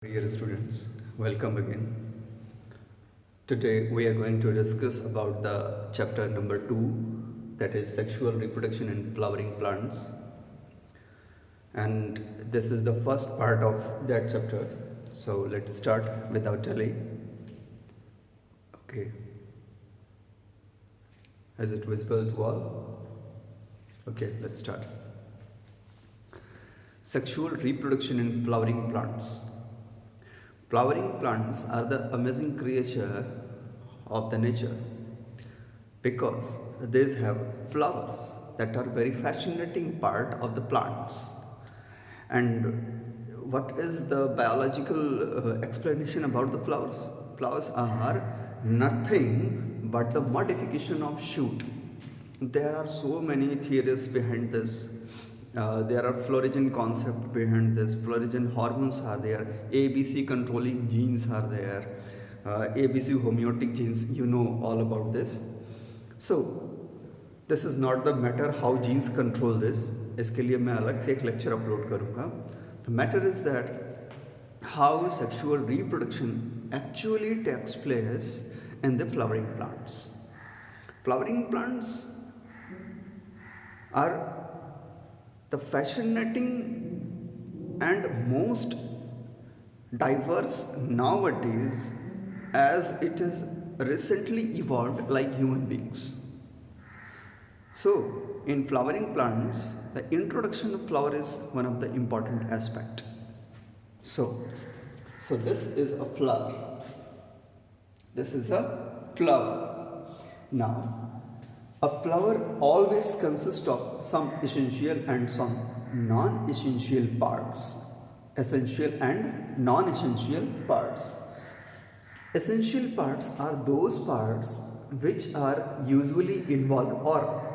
Dear students, welcome again. Today we are going to discuss about the chapter number 2, that is sexual reproduction in flowering plants. And this is the first part of that chapter. So let's start without delay. Okay. Is it visible to all? Okay, let's start. Sexual reproduction in flowering plants. Flowering plants are the amazing creature of the nature because they have flowers that are very fascinating part of the plants. And what is the biological explanation about the flowers? Flowers are nothing but the modification of shoot. There are so many theories behind this. There are flourishing concept behind this. Flourishing hormones are there. ABC controlling genes are there. ABC homeotic genes. You know all about this. So this is not the matter how genes control this. इसके लिए मैं अलग से एक lecture upload करूँगा. The matter is that how sexual reproduction actually takes place in the flowering plants. Flowering plants are the fascinating and most diverse nowadays as it is recently evolved like human beings. So in flowering plants, the introduction of flower is one of the important aspect. So this is a flower. This is a flower. Now a flower always consists of some essential and some non-essential parts. Essential and non-essential parts. Essential parts are those parts which are usually involved or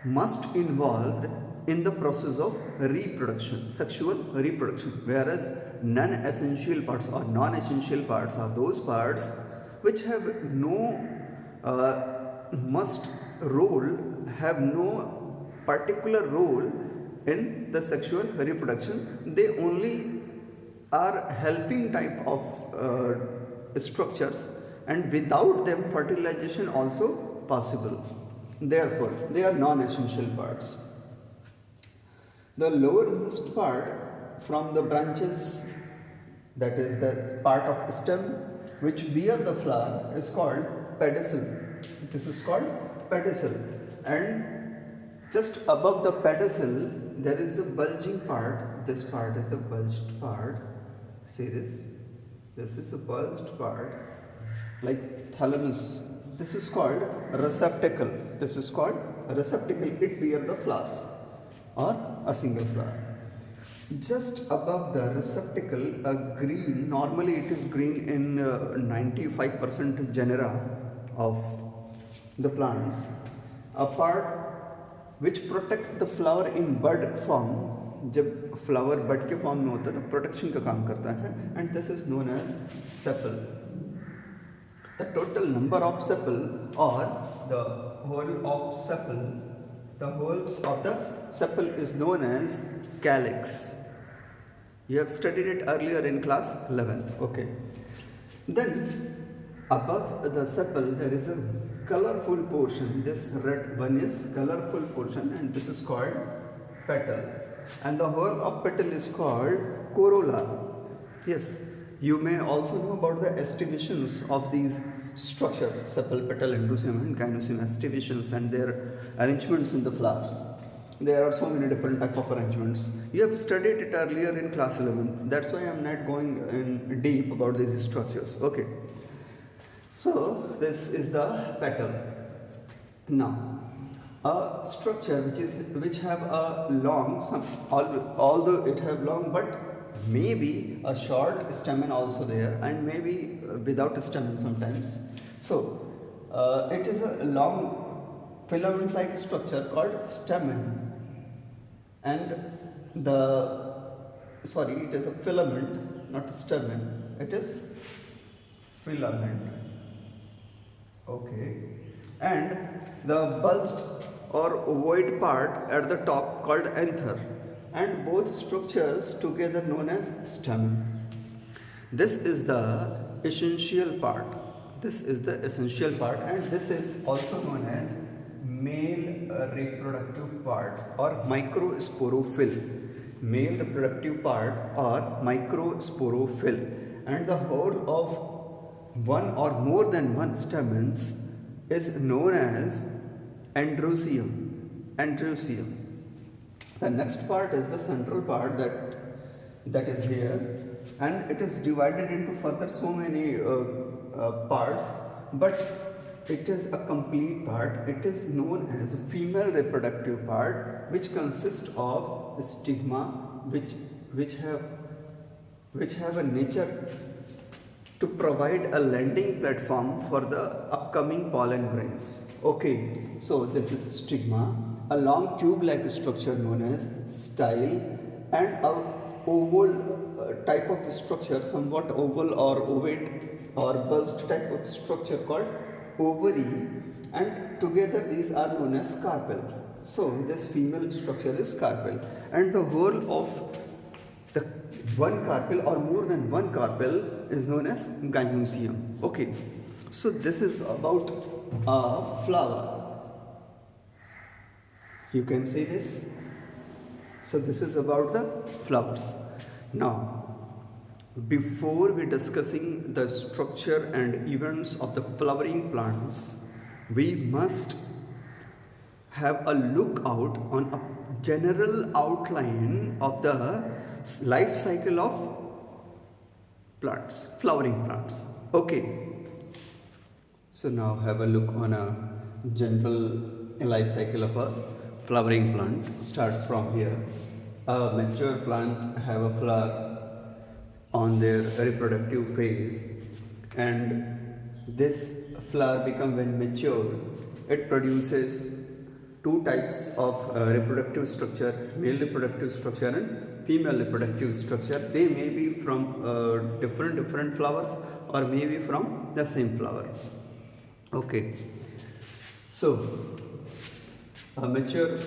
must involved in the process of reproduction, sexual reproduction, whereas non-essential parts or non-essential parts are those parts which have no have no particular role in the sexual reproduction. They only are helping type of structures, and without them fertilization also possible. Therefore they are non-essential parts. The lowermost part from the branches, that is the part of stem which bear the flower, is called pedicel. This is called pedicel, and just above the pedicel there is a bulging part. This part is a bulged part. See this? This is a bulged part like thalamus. This is called receptacle. This is called receptacle. It bears the flowers or a single flower. Just above the receptacle, a green, normally it is green in 95% genera of the plants, a part which protect the flower in bud form. जब flower bud के form में होता है तो protection का काम करता है, and this is known as sepal. The total number of sepal or the whole of sepal, the wholes of the sepal is known as calyx. You have studied it earlier in class 11th. Okay. Then above the sepal there is a colorful portion. This red one is colorful portion, and this is called petal, and the whole of petal is called corolla. Yes, you may also know about the estivations of these structures: sepal, petal, endocyme and gynocyme estivations and their arrangements in the flowers. There are so many different type of arrangements. You have studied it earlier in class 11th. That's why I am not going in deep about these structures. Okay. So this is the petal. Now a structure which have a long, although it have long, but maybe a short stamen also there, and maybe without a stamen sometimes. So it is a long filament like structure called stamen, and it is a filament, not a stamen. It is filament. Okay. And the bulged or ovoid part at the top called anther, and both structures together known as stamen. This is the essential part. This is the essential part, and this is also known as male reproductive part or microsporophyll. Male reproductive part or microsporophyll, and the whole of one or more than one stamens is known as androecium. Androecium. The next part is the central part that is here, and it is divided into further so many parts, but it is a complete part. It is known as female reproductive part, which consists of stigma, which have a nature to provide a landing platform for the upcoming pollen grains. Okay, so this is stigma, a long tube-like structure known as style, and a oval type of structure, somewhat oval or ovate or bulged type of structure called ovary, and together these are known as carpel. So this female structure is carpel, and the whole of the one carpel or more than one carpel is known as gynosium. Okay, so this is about a flower. You can see this. So this is about the flowers. Now, before we discussing the structure and events of the flowering plants, we must have a look out on a general outline of the life cycle of plants, flowering plants. Okay, so now have a look on a general life cycle of a flowering plant. Starts from here. A mature plant have a flower on their reproductive phase, and this flower become when mature, it produces two types of reproductive structure, male reproductive structure and female reproductive structure. They may be from different flowers or maybe from the same flower. Okay, so a mature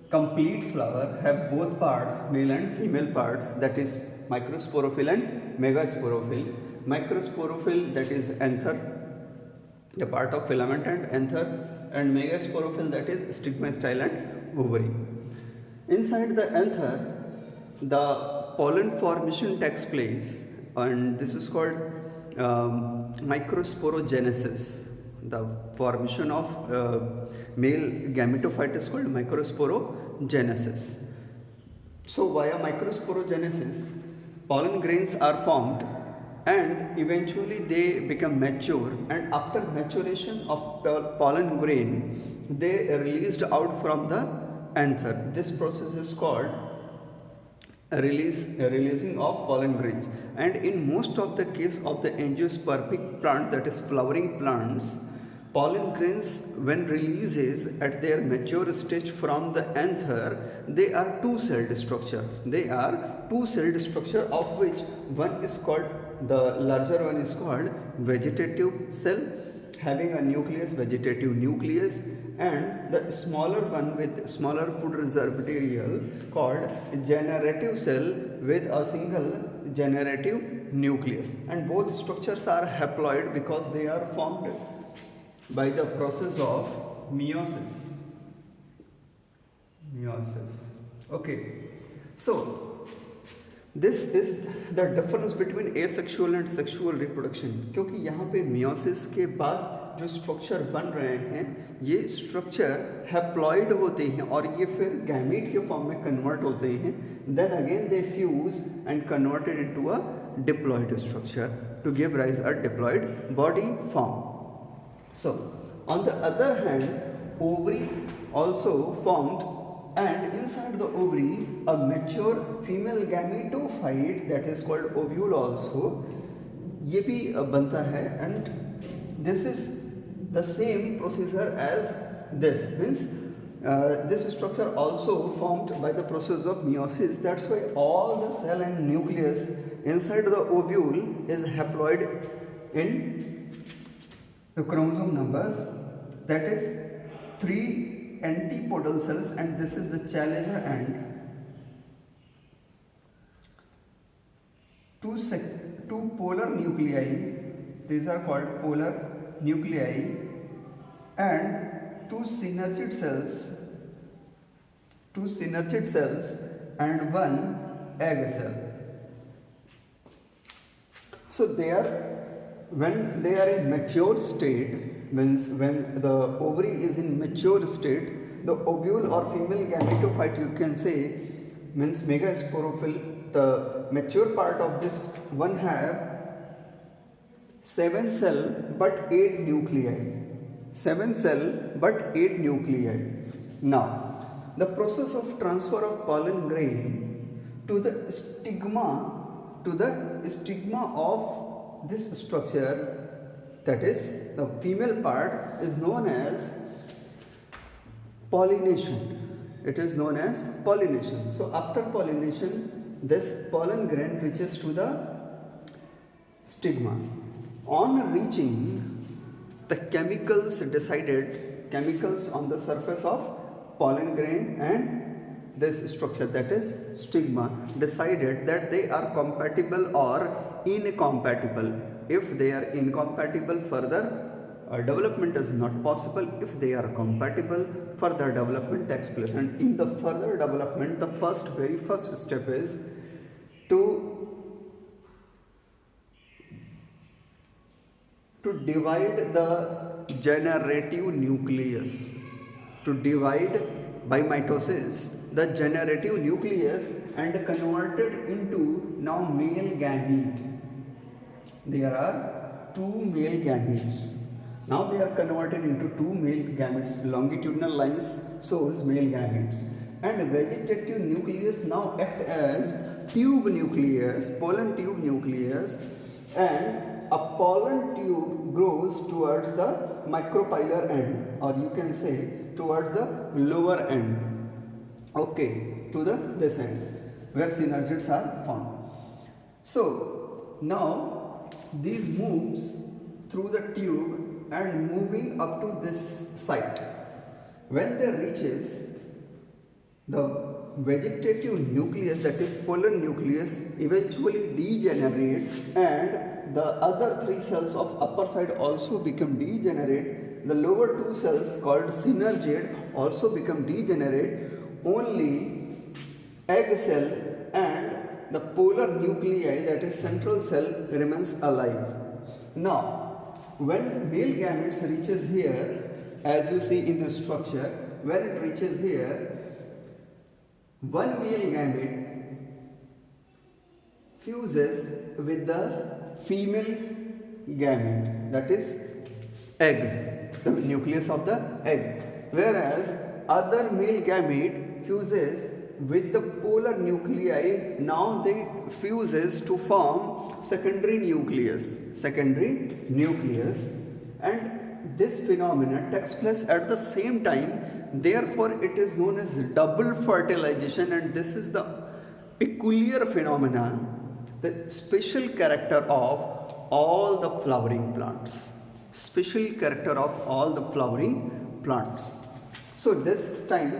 complete flower have both parts, male and female parts, that is microsporophyll and megasporophyll. Microsporophyll, that is anther, the part of filament and anther, and megasporophyll, that is stigma, style and ovary. Inside the anther, the pollen formation takes place, and this is called microsporogenesis. The formation of male gametophyte is called microsporogenesis. So via microsporogenesis, pollen grains are formed, and eventually they become mature, and after maturation of pollen grain, they are released out from the anther. This process is called releasing of pollen grains, and in most of the case of the angiospermic plants, that is flowering plants, pollen grains when releases at their mature stage from the anther, they are two-celled structure. They are two-celled structure, of which one is called, the larger one is called vegetative cell, having a nucleus, vegetative nucleus, and the smaller one with smaller food reserve material called generative cell with a single generative nucleus. And both structures are haploid because they are formed by the process of meiosis. Okay, so this is the difference between asexual and sexual reproduction, क्योंकि यहाँ पे meiosis के बाद जो structure बन रहे हैं, ये स्ट्रक्चर हैप्लॉइड होते हैं और ये फिर गैमीट के फॉर्म में कन्वर्ट होते हैं. Then again they fuse and converted into a diploid structure to give rise a diploid body form. So, on the other hand, ovary also formed, and inside the ovary, a mature female gametophyte, that is called ovule also, ये भी बनता है, and this is the same procedure as this. Means this structure also formed by the process of meiosis. That's why all the cell and nucleus inside the ovule is haploid in the chromosome numbers, that is 3 antipodal cells, and this is the chalaza and two polar nuclei. These are called polar nuclei, and two synergid cells and one egg cell. So when they are in mature state, means when the ovary is in mature state, the ovule or female gametophyte, you can say, means megasporophyll, the mature part of this one have 7 cell but 8 nuclei. 7 cell but 8 nuclei. Now, the process of transfer of pollen grain to the stigma of this structure, that is the female part, is known as pollination. It is known as pollination. So after pollination, this pollen grain reaches to the stigma. On reaching, the chemicals on the surface of pollen grain and this structure, that is stigma, decided that they are compatible or incompatible. If they are incompatible, further development is not possible. If they are compatible, further development takes place. And in the further development, the very first step is to divide the generative nucleus. To divide by mitosis the generative nucleus and convert it into now male gamete. There are 2 male gametes. Now they are converted into 2 male gametes. Longitudinal lines shows male gametes. And vegetative nucleus now act as tube nucleus, pollen tube nucleus, and a pollen tube grows towards the micropilar end, or you can say towards the lower end. Okay, to this end where synergids are found. So now these moves through the tube and moving up to this site. When they reaches the vegetative nucleus, that is pollen nucleus, eventually degenerate, and the other 3 cells of upper side also become degenerate. The lower 2 cells called synergid also become degenerate. Only egg cell and the polar nuclei, that is central cell, remains alive. Now, when male gametes reaches here, as you see in the structure, when it reaches here, one male gamete fuses with the female gamete, that is egg, the nucleus of the egg, whereas other male gamete fuses with the polar nuclei. Now they fuses to form secondary nucleus, and this phenomenon takes place at the same time. Therefore it is known as double fertilization, and this is the peculiar phenomena, the special character of all the flowering plants. So this time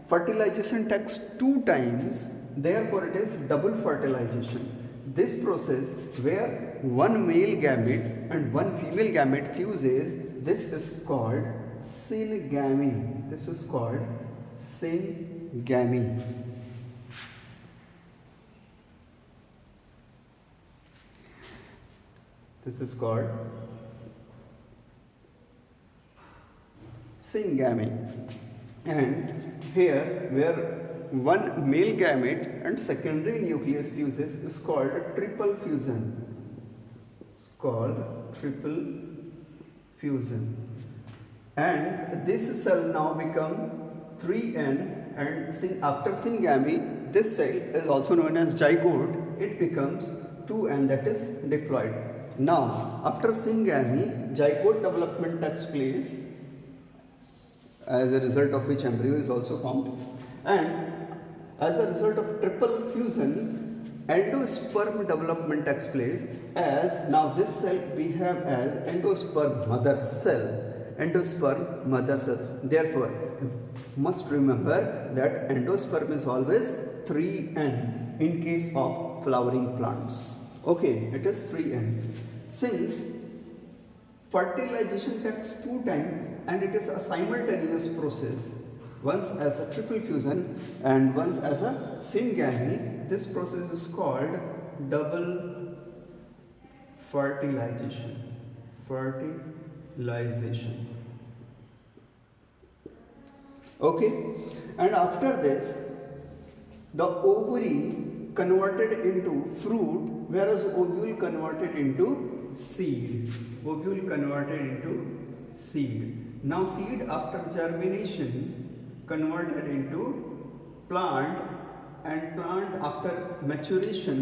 fertilization takes 2 times, therefore it is double fertilization. This process where one male gamete and one female gamete fuses, this is called syngamy. This is called syngamy. This is called syngamy. And here where one male gamete and secondary nucleus fuses is called triple fusion. It's called triple fusion. And this cell now become 3N, and after syngamy, this cell is also known as zygote. It becomes 2N, that is diploid. Now, after syngamy, zygote development takes place, as a result of which embryo is also formed, and as a result of triple fusion, endosperm development takes place, as now this cell we have as endosperm mother cell. Therefore, must remember that endosperm is always 3N in case of flowering plants. Okay, it is 3n. Since fertilization takes 2 times and it is a simultaneous process, once as a triple fusion and once as a syngamy, this process is called double fertilization. Okay, and after this the ovary converted into fruit, whereas ovule converted into seed. Now seed after germination converted into plant, and plant after maturation,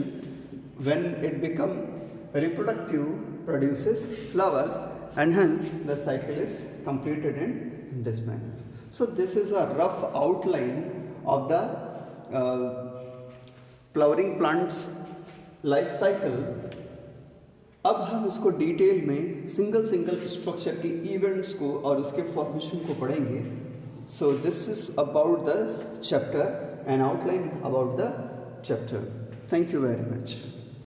when it become reproductive, produces flowers, and hence the cycle is completed in this manner. So this is a rough outline of the flowering plants life cycle. अब हम इसको detail में single structure के events को और उसके formation को पढ़ेंगे. So this is about the chapter, N outline about the chapter. Thank you very much.